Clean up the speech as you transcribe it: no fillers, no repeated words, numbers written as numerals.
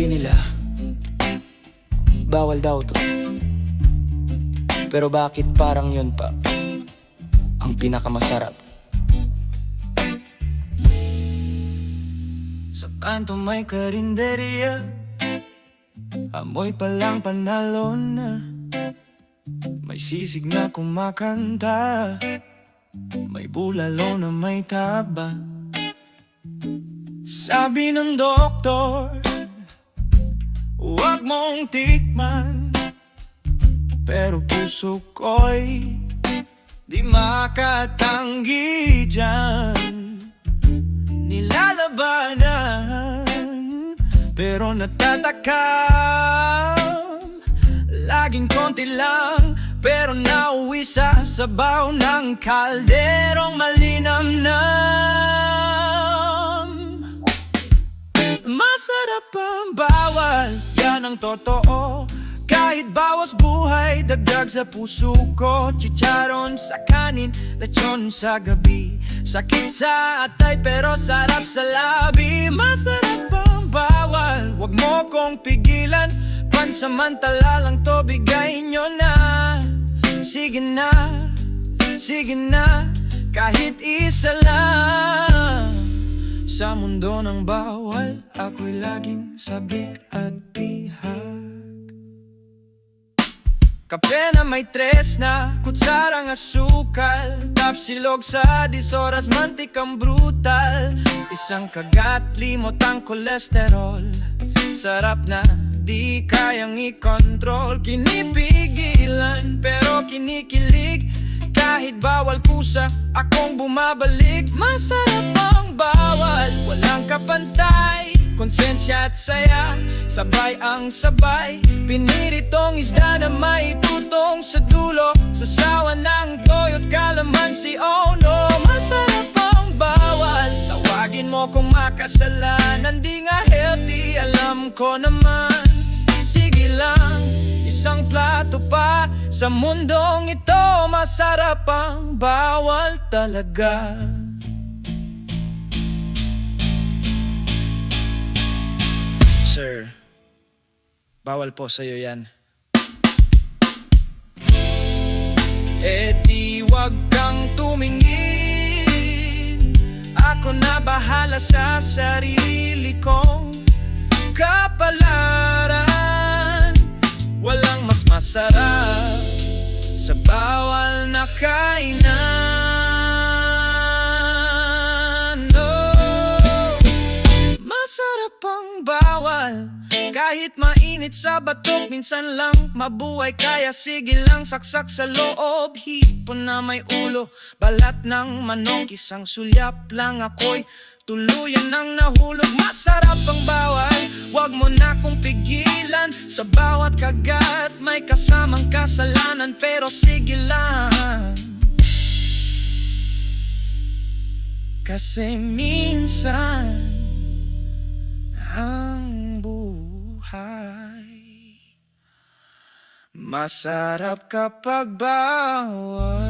Sabi nila, bawal daw to. Pero bakit parang yun pa ang pinakamasarap? Sa kanto may karinderya, amoy palang panalo na. May sisig na kumakanta, may bulalo na may taba. Sabi ng doktor, huwag mong tikman, pero puso ko'y di makatanggi dyan. Nilalabanan, pero natatakam. Laging konti lang, pero nauwi sa sabaw ng kalderong malinamnam. Masarap ang bawal, yan ang totoo. Kahit bawas buhay, dagdag sa puso ko. Chicharon sa kanin, lechon sa gabi. Sakit sa atay pero sarap sa labi. Masarap ang bawal, wag mo kong pigilan. Pansamantala lang to, bigay nyo na. Sige na, sige na, kahit isa lang. Sa mundo ng bawal, ako'y laging sabik at bihag. Kape na may tres na kutsarang asukal, tapsilog sa 10 oras, mantikang brutal. Isang kagat, limot ang kolesterol. Sarap na di kayang i-control. Kinipigilan pero kinikilig. Kahit bawal kusa, akong bumabalik. Masarap ang bawal, walang kapantay. Konsensya at saya, sabay ang sabay. Piniritong isda na may tutong sa dulo. Sasawa ng toyo't kalamansi, oh no. Masarap ang bawal, tawagin mo kung makasalanan. Di nga healthy, alam ko naman. Sige lang, isang plato pa. Sa mundong ito, masarap ang bawal talaga. Sir, bawal po sa'yo yan. Eh di wag kang tumingin, ako na bahala sa sarili kong kapalaran. Walang mas masarap sa bawal na kainan. Oh, masarap ang bawal, kahit mainit sa batok, minsan lang mabuhay. Kaya sige lang, saksak sa loob. Hipon na may ulo, balat ng manok. Isang sulyap lang ako'y tuluyan ng nahulog. Masarap ang bawal, wag mo na kong pigilan. Sa bawat kagat may kasamang kasalanan, pero sige lang. Kasi minsan ang buhay masarap kapag bawal.